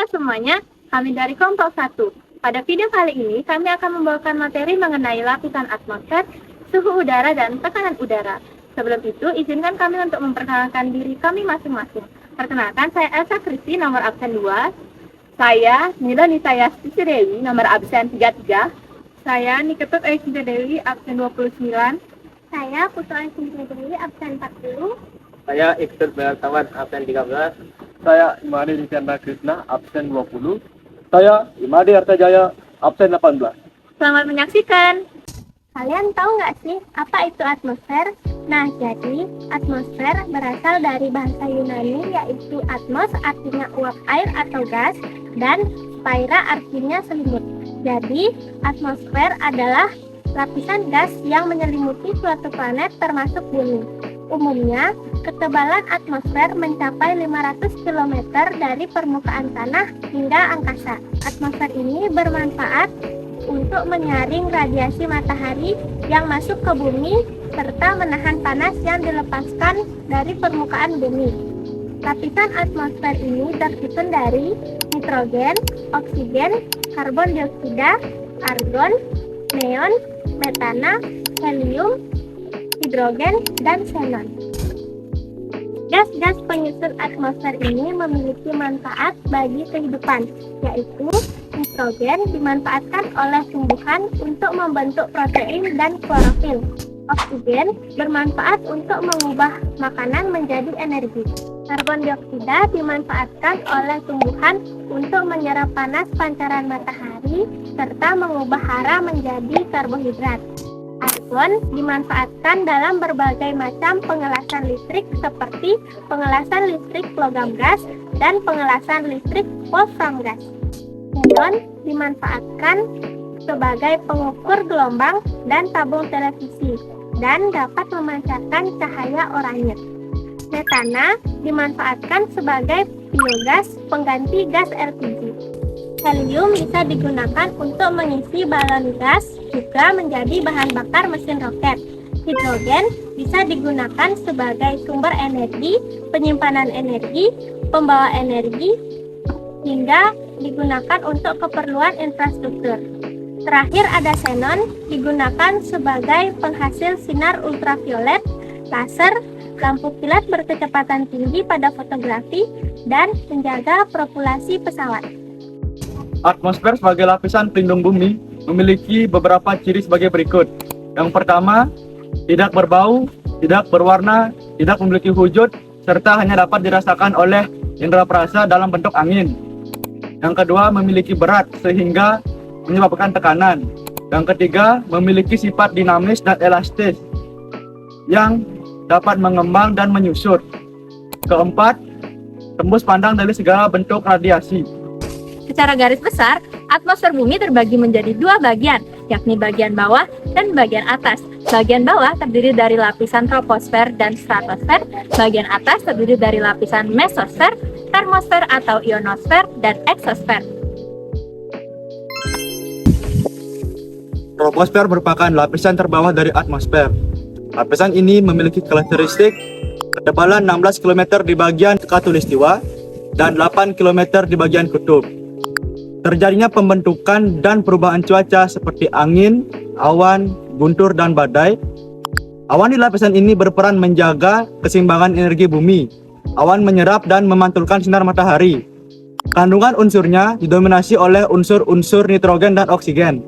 Halo semuanya, kami dari kelompok 1. Pada video kali ini, kami akan membawakan materi mengenai lapisan atmosfer, suhu udara, dan tekanan udara. Sebelum itu, izinkan kami untuk memperkenalkan diri kami masing-masing. Perkenalkan, saya Elsa Kristi, nomor absen 2. Saya Nila Nitaya Siti Dewi, nomor absen 33. Saya Niketut Aisyah Dewi, absen 29. Saya Putra Aisyah Dewi, absen 40. Saya Iktur Bayartawan, absen 13. Saya Imadi Nityananda Krishna, absen 20. Saya Imadi Artajaya, absen 18. Selamat menyaksikan. Kalian tahu nggak sih apa itu atmosfer? Nah, jadi atmosfer berasal dari bahasa Yunani yaitu atmos artinya uap air atau gas dan spaira artinya selimut. Jadi, atmosfer adalah lapisan gas yang menyelimuti suatu planet termasuk bumi. Umumnya, ketebalan atmosfer mencapai 500 km dari permukaan tanah hingga angkasa. Atmosfer ini bermanfaat untuk menyaring radiasi matahari yang masuk ke bumi serta menahan panas yang dilepaskan dari permukaan bumi. Lapisan atmosfer ini tersusun dari nitrogen, oksigen, karbon dioksida, argon, neon, metana, helium, hidrogen, dan xenon. Gas-gas penyusun atmosfer ini memiliki manfaat bagi kehidupan, yaitu nitrogen dimanfaatkan oleh tumbuhan untuk membentuk protein dan klorofil. Oksigen bermanfaat untuk mengubah makanan menjadi energi. Karbon dioksida dimanfaatkan oleh tumbuhan untuk menyerap panas pancaran matahari serta mengubah hara menjadi karbohidrat. Argon dimanfaatkan dalam berbagai macam pengelasan listrik seperti pengelasan listrik logam gas dan pengelasan listrik wolfram gas. Neon dimanfaatkan sebagai pengukur gelombang dan tabung televisi dan dapat memancarkan cahaya oranye. Metana dimanfaatkan sebagai biogas pengganti gas LPG. Helium bisa digunakan untuk mengisi balon gas, juga menjadi bahan bakar mesin roket. Hidrogen bisa digunakan sebagai sumber energi, penyimpanan energi, pembawa energi, hingga digunakan untuk keperluan infrastruktur. Terakhir ada xenon, digunakan sebagai penghasil sinar ultraviolet, laser, lampu kilat berkecepatan tinggi pada fotografi, dan menjaga populasi pesawat. Atmosfer sebagai lapisan pelindung bumi memiliki beberapa ciri sebagai berikut. Yang pertama, tidak berbau, tidak berwarna, tidak memiliki wujud, serta hanya dapat dirasakan oleh indera perasa dalam bentuk angin. Yang kedua, memiliki berat sehingga menyebabkan tekanan. Yang ketiga, memiliki sifat dinamis dan elastis yang dapat mengembang dan menyusut. Keempat, tembus pandang dari segala bentuk radiasi. Secara garis besar, atmosfer bumi terbagi menjadi dua bagian, yakni bagian bawah dan bagian atas. Bagian bawah terdiri dari lapisan troposfer dan stratosfer, bagian atas terdiri dari lapisan mesosfer, termosfer atau ionosfer, dan eksosfer. Troposfer merupakan lapisan terbawah dari atmosfer. Lapisan ini memiliki karakteristik ketebalan 16 km di bagian khatulistiwa dan 8 km di bagian kutub. Terjadinya pembentukan dan perubahan cuaca seperti angin, awan, guntur, dan badai. Awan di lapisan ini berperan menjaga keseimbangan energi bumi. Awan menyerap dan memantulkan sinar matahari. Kandungan unsurnya didominasi oleh unsur-unsur nitrogen dan oksigen.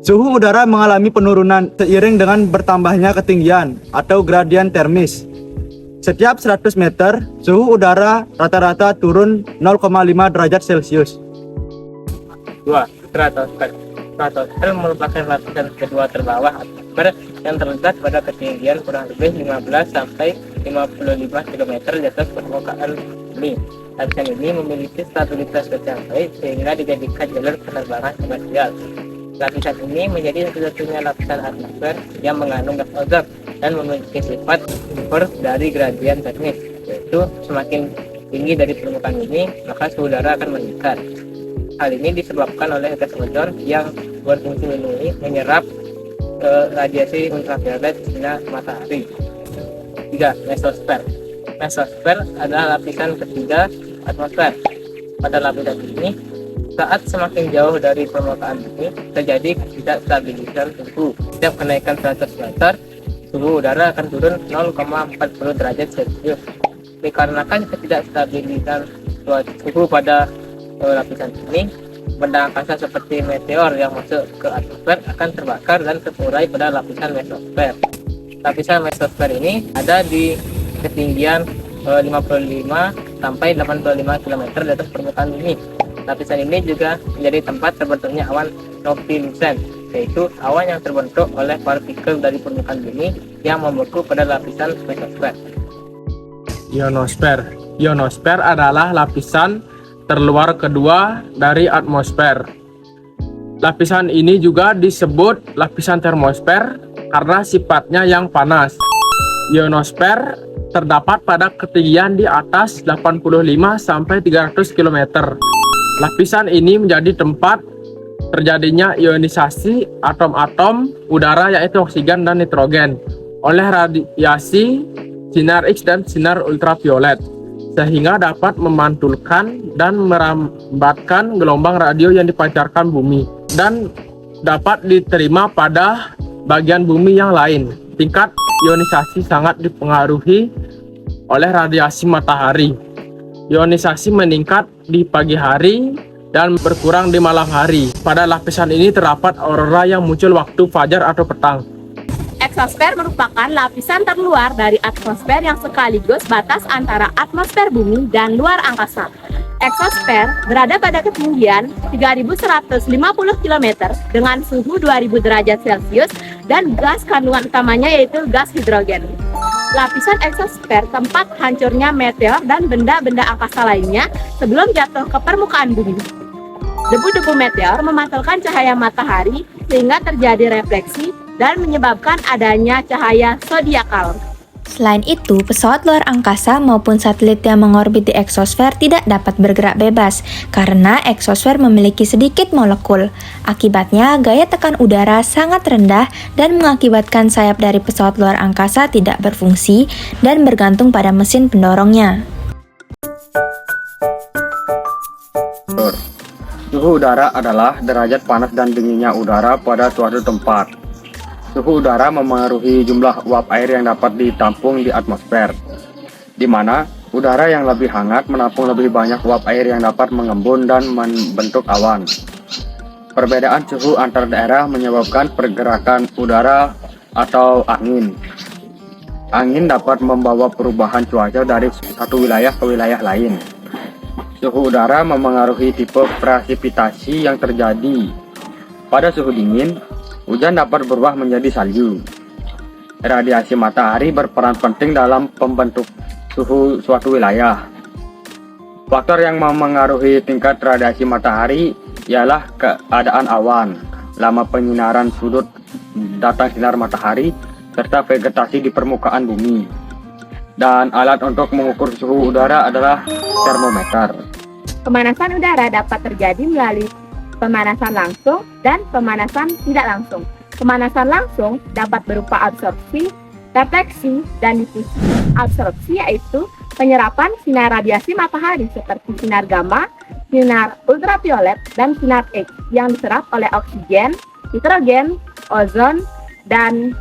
Suhu udara mengalami penurunan seiring dengan bertambahnya ketinggian atau gradien termis. Setiap 100 meter, suhu udara rata-rata turun 0,5 derajat Celcius. 2. Stratosfer. Stratosfer merupakan lapisan kedua terbawah atmosfer yang terletak pada ketinggian kurang lebih 15 sampai 55 km di atas permukaan bumi. Lapisan ini memiliki stabilitas tercapai sehingga dijadikan jalur penerbangan komersial. Lapisan ini menjadi satu-satunya lapisan atmosfer yang mengandung gas ozon dan memiliki sifat invers dari gradien termis, yaitu semakin tinggi dari permukaan bumi maka suhu udara akan meningkat. Hal ini disebabkan oleh gas ozon yang berfungsi melindungi menyerap radiasi ultraviolet sinar matahari. 3. Mesosfer. Mesosfer adalah lapisan ketiga atmosfer. pada lapisan ini, saat semakin jauh dari permukaan bumi terjadi ketidakstabilisan suhu. Setiap kenaikan 100 meter, suhu udara akan turun 0,40 derajat Celcius. Dikarenakan ketidakstabilisan suhu pada lapisan ini, benda angkasa seperti meteor yang masuk ke atmosfer akan terbakar dan terurai pada lapisan mesosfer. Lapisan mesosfer ini ada di ketinggian 55 sampai 85 km di atas permukaan bumi. Lapisan ini juga menjadi tempat terbentuknya awan noctilucent, yaitu awan yang terbentuk oleh partikel dari permukaan bumi yang membeku pada lapisan mesosfer. Ionosfer. Ionosfer adalah lapisan terluar kedua dari atmosfer. Lapisan ini juga disebut lapisan termosfer karena sifatnya yang panas. Ionosfer terdapat pada ketinggian di atas 85 sampai 300 km. Lapisan ini menjadi tempat terjadinya ionisasi atom-atom udara yaitu oksigen dan nitrogen oleh radiasi sinar X dan sinar ultraviolet, sehingga dapat memantulkan dan merambatkan gelombang radio yang dipancarkan bumi dan dapat diterima pada bagian bumi yang lain. Tingkat ionisasi sangat dipengaruhi oleh radiasi matahari. Ionisasi meningkat di pagi hari dan berkurang di malam hari. Pada lapisan ini terdapat aurora yang muncul waktu fajar atau petang. Eksosfer merupakan lapisan terluar dari atmosfer yang sekaligus batas antara atmosfer bumi dan luar angkasa. Eksosfer berada pada ketinggian 3.150 km dengan suhu 2.000 derajat Celcius dan gas kandungan utamanya yaitu gas hidrogen. Lapisan eksosfer tempat hancurnya meteor dan benda-benda angkasa lainnya sebelum jatuh ke permukaan bumi. Debu-debu meteor memantulkan cahaya matahari sehingga terjadi refleksi dan menyebabkan adanya cahaya zodiakal. Selain itu, pesawat luar angkasa maupun satelit yang mengorbit di eksosfer tidak dapat bergerak bebas karena eksosfer memiliki sedikit molekul. Akibatnya, gaya tekan udara sangat rendah dan mengakibatkan sayap dari pesawat luar angkasa tidak berfungsi dan bergantung pada mesin pendorongnya. Suhu udara adalah derajat panas dan dinginnya udara pada suatu tempat. Suhu udara memengaruhi jumlah uap air yang dapat ditampung di atmosfer, di mana udara yang lebih hangat menampung lebih banyak uap air yang dapat mengembun dan membentuk awan. Perbedaan suhu antar daerah menyebabkan pergerakan udara atau angin. Angin dapat membawa perubahan cuaca dari satu wilayah ke wilayah lain. Suhu udara memengaruhi tipe presipitasi yang terjadi. Pada suhu dingin, hujan dapat berubah menjadi salju. Radiasi matahari berperan penting dalam pembentuk suhu suatu wilayah. Faktor yang memengaruhi tingkat radiasi matahari ialah keadaan awan, lama penyinaran sudut datang sinar matahari, serta vegetasi di permukaan bumi. Dan alat untuk mengukur suhu udara adalah termometer. Pemanasan udara dapat terjadi melalui pemanasan langsung dan pemanasan tidak langsung. Pemanasan langsung dapat berupa absorpsi, refleksi, dan difusi. Absorpsi yaitu penyerapan sinar radiasi matahari seperti sinar gamma, sinar ultraviolet, dan sinar X yang diserap oleh oksigen, nitrogen, ozon, dan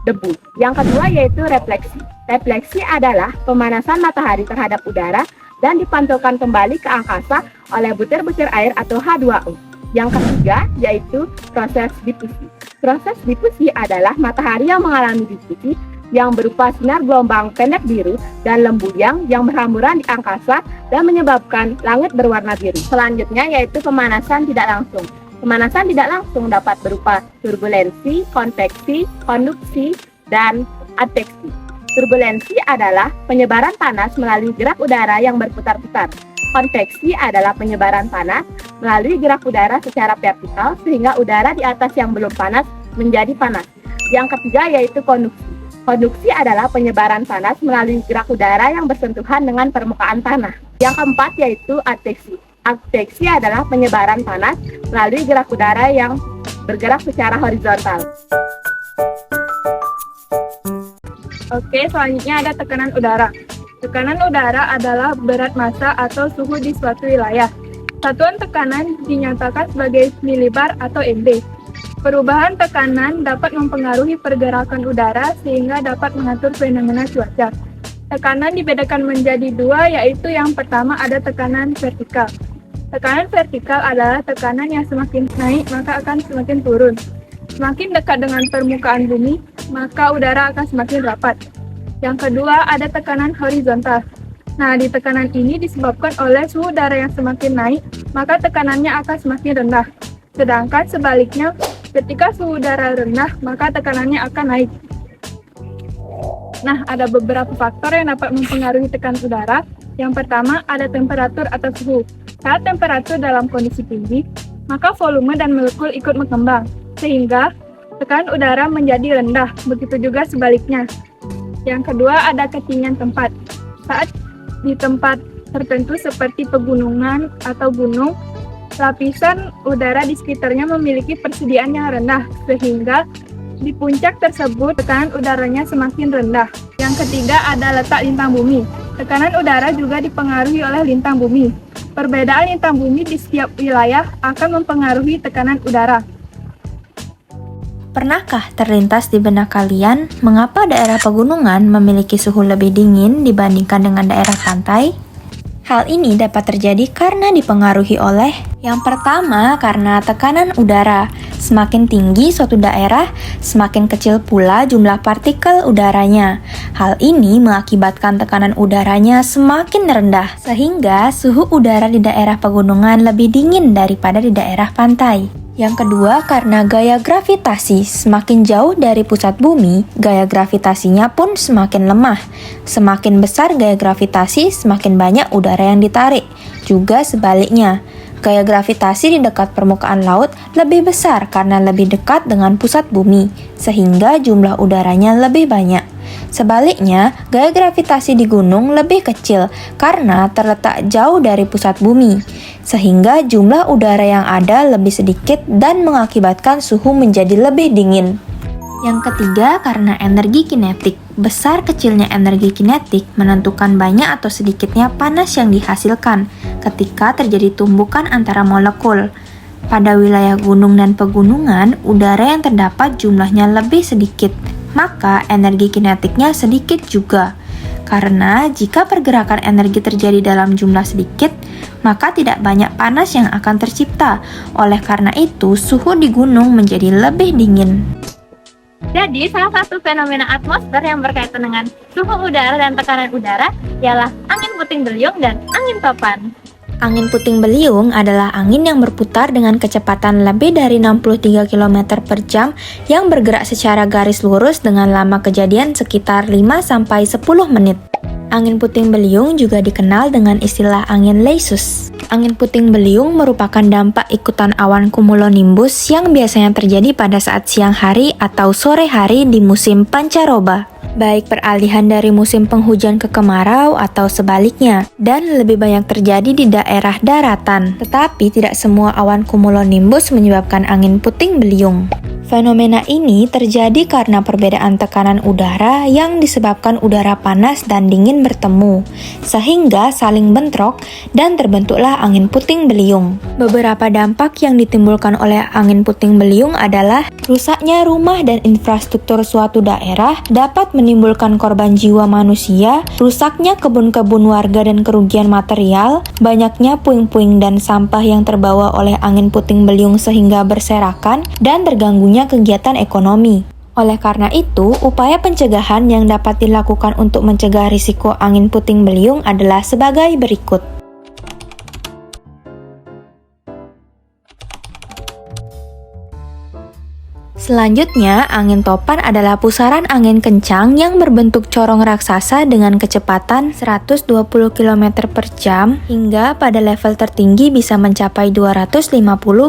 debu. Yang kedua yaitu refleksi. Refleksi adalah pemanasan matahari terhadap udara dan dipantulkan kembali ke angkasa oleh butir-butir air atau H2O. Yang ketiga yaitu proses difusi. Proses difusi adalah matahari yang mengalami difusi yang berupa sinar gelombang pendek biru dan lembuyang yang berhamburan di angkasa dan menyebabkan langit berwarna biru. Selanjutnya yaitu pemanasan tidak langsung. Pemanasan tidak langsung dapat berupa turbulensi, konveksi, konduksi, dan adveksi. Turbulensi adalah penyebaran panas melalui gerak udara yang berputar-putar. Konveksi adalah penyebaran panas melalui gerak udara secara vertikal sehingga udara di atas yang belum panas menjadi panas. Yang ketiga yaitu konduksi. Konduksi adalah penyebaran panas melalui gerak udara yang bersentuhan dengan permukaan tanah. Yang keempat yaitu adveksi. Adveksi adalah penyebaran panas melalui gerak udara yang bergerak secara horizontal. Oke, selanjutnya ada tekanan udara. Tekanan udara adalah berat massa atau suhu di suatu wilayah. Satuan tekanan dinyatakan sebagai milibar atau MB. Perubahan tekanan dapat mempengaruhi pergerakan udara sehingga dapat mengatur fenomena cuaca. Tekanan dibedakan menjadi dua, yaitu yang pertama ada tekanan vertikal. Tekanan vertikal adalah tekanan yang semakin naik maka akan semakin turun. Semakin dekat dengan permukaan bumi, maka udara akan semakin rapat. Yang kedua ada tekanan horizontal. Nah, di tekanan ini disebabkan oleh suhu udara yang semakin naik, maka tekanannya akan semakin rendah. Sedangkan sebaliknya, ketika suhu udara rendah, maka tekanannya akan naik. Nah, ada beberapa faktor yang dapat mempengaruhi tekanan udara. Yang pertama ada temperatur atau suhu. Saat temperatur dalam kondisi tinggi, maka volume dan molekul ikut berkembang, sehingga tekanan udara menjadi rendah. Begitu juga sebaliknya. Yang kedua ada ketinggian tempat. Saat di tempat tertentu seperti pegunungan atau gunung, lapisan udara di sekitarnya memiliki persediaan yang rendah, sehingga di puncak tersebut tekanan udaranya semakin rendah. Yang ketiga ada letak lintang bumi. Tekanan udara juga dipengaruhi oleh lintang bumi. Perbedaan lintang bumi di setiap wilayah akan mempengaruhi tekanan udara. Pernahkah terlintas di benak kalian mengapa daerah pegunungan memiliki suhu lebih dingin dibandingkan dengan daerah pantai? Hal ini dapat terjadi karena dipengaruhi oleh yang pertama karena tekanan udara. Semakin tinggi suatu daerah, semakin kecil pula jumlah partikel udaranya. Hal ini mengakibatkan tekanan udaranya semakin rendah, sehingga suhu udara di daerah pegunungan lebih dingin daripada di daerah pantai. Yang kedua, karena gaya gravitasi. Semakin jauh dari pusat bumi, gaya gravitasinya pun semakin lemah. Semakin besar gaya gravitasi, semakin banyak udara yang ditarik. Juga sebaliknya, gaya gravitasi di dekat permukaan laut lebih besar karena lebih dekat dengan pusat bumi, sehingga jumlah udaranya lebih banyak. Sebaliknya, gaya gravitasi di gunung lebih kecil karena terletak jauh dari pusat bumi, sehingga jumlah udara yang ada lebih sedikit dan mengakibatkan suhu menjadi lebih dingin. Yang ketiga, karena energi kinetik. Besar kecilnya energi kinetik menentukan banyak atau sedikitnya panas yang dihasilkan ketika terjadi tumbukan antara molekul. Pada wilayah gunung dan pegunungan, udara yang terdapat jumlahnya lebih sedikit, maka energi kinetiknya sedikit juga. Karena jika pergerakan energi terjadi dalam jumlah sedikit, maka tidak banyak panas yang akan tercipta. Oleh karena itu, suhu di gunung menjadi lebih dingin. Jadi, salah satu fenomena atmosfer yang berkaitan dengan suhu udara dan tekanan udara ialah angin puting beliung dan angin topan. Angin puting beliung adalah angin yang berputar dengan kecepatan lebih dari 63 km per jam yang bergerak secara garis lurus dengan lama kejadian sekitar 5-10 menit. Angin puting beliung juga dikenal dengan istilah angin leisus. Angin puting beliung merupakan dampak ikutan awan cumulonimbus yang biasanya terjadi pada saat siang hari atau sore hari di musim pancaroba, baik peralihan dari musim penghujan ke kemarau atau sebaliknya, dan lebih banyak terjadi di daerah daratan. Tetapi tidak semua awan cumulonimbus menyebabkan angin puting beliung. Fenomena ini terjadi karena perbedaan tekanan udara yang disebabkan udara panas dan dingin bertemu, sehingga saling bentrok dan terbentuklah angin puting beliung. Beberapa dampak yang ditimbulkan oleh angin puting beliung adalah rusaknya rumah dan infrastruktur suatu daerah dapat menimbulkan korban jiwa manusia, rusaknya kebun-kebun warga dan kerugian material, banyaknya puing-puing dan sampah yang terbawa oleh angin puting beliung sehingga berserakan, dan terganggunya kegiatan ekonomi. Oleh karena itu, upaya pencegahan yang dapat dilakukan untuk mencegah risiko angin puting beliung adalah sebagai berikut. Selanjutnya, angin topan adalah pusaran angin kencang yang berbentuk corong raksasa dengan kecepatan 120 km per jam hingga pada level tertinggi bisa mencapai 250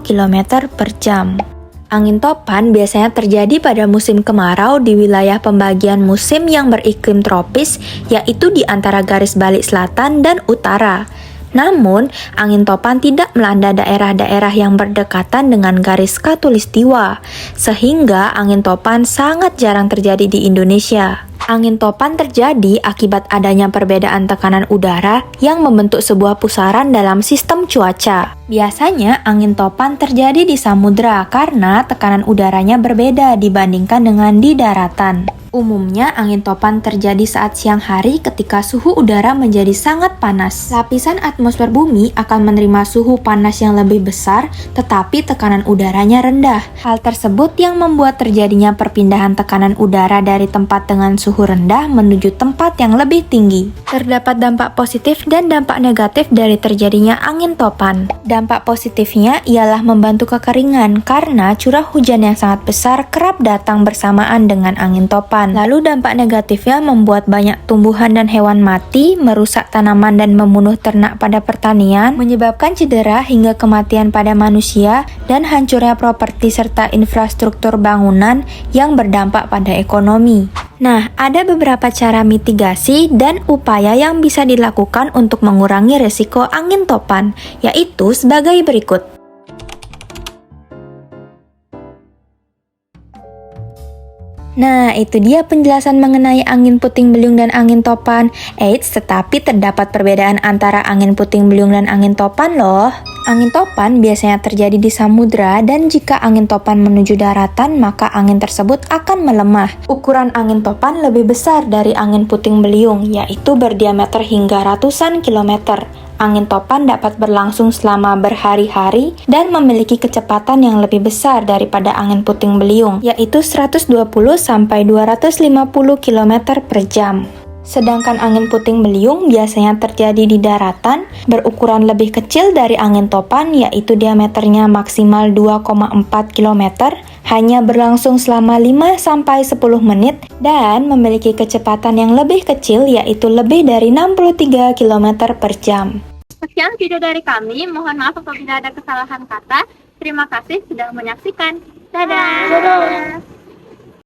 km per jam. Angin topan biasanya terjadi pada musim kemarau di wilayah pembagian musim yang beriklim tropis, yaitu di antara garis balik selatan dan utara. Namun, angin topan tidak melanda daerah-daerah yang berdekatan dengan garis khatulistiwa, sehingga angin topan sangat jarang terjadi di Indonesia. Angin topan terjadi akibat adanya perbedaan tekanan udara yang membentuk sebuah pusaran dalam sistem cuaca. Biasanya, angin topan terjadi di samudra karena tekanan udaranya berbeda dibandingkan dengan di daratan. Umumnya, angin topan terjadi saat siang hari ketika suhu udara menjadi sangat panas. Lapisan atmosfer bumi akan menerima suhu panas yang lebih besar, tetapi tekanan udaranya rendah. Hal tersebut yang membuat terjadinya perpindahan tekanan udara dari tempat dengan suhu rendah menuju tempat yang lebih tinggi. Terdapat dampak positif dan dampak negatif dari terjadinya angin topan. Dampak positifnya ialah membantu kekeringan karena curah hujan yang sangat besar kerap datang bersamaan dengan angin topan. Lalu dampak negatifnya membuat banyak tumbuhan dan hewan mati, merusak tanaman dan membunuh ternak pada pertanian, menyebabkan cedera hingga kematian pada manusia, dan hancurnya properti serta infrastruktur bangunan yang berdampak pada ekonomi. Nah, ada beberapa cara mitigasi dan upaya yang bisa dilakukan untuk mengurangi resiko angin topan, yaitu sebagai berikut. Nah, itu dia penjelasan mengenai angin puting beliung dan angin topan. Eits, tetapi terdapat perbedaan antara angin puting beliung dan angin topan loh. Angin topan biasanya terjadi di samudra dan jika angin topan menuju daratan, maka angin tersebut akan melemah. Ukuran angin topan lebih besar dari angin puting beliung, yaitu berdiameter hingga ratusan kilometer. Angin topan dapat berlangsung selama berhari-hari dan memiliki kecepatan yang lebih besar daripada angin puting beliung, yaitu 120 sampai 250 km per jam. Sedangkan angin puting beliung biasanya terjadi di daratan, berukuran lebih kecil dari angin topan, yaitu diameternya maksimal 2,4 km, hanya berlangsung selama 5-10 menit, dan memiliki kecepatan yang lebih kecil, yaitu lebih dari 63 km per jam. Sekian video dari kami, mohon maaf apabila ada kesalahan kata. Terima kasih sudah menyaksikan. Dadah!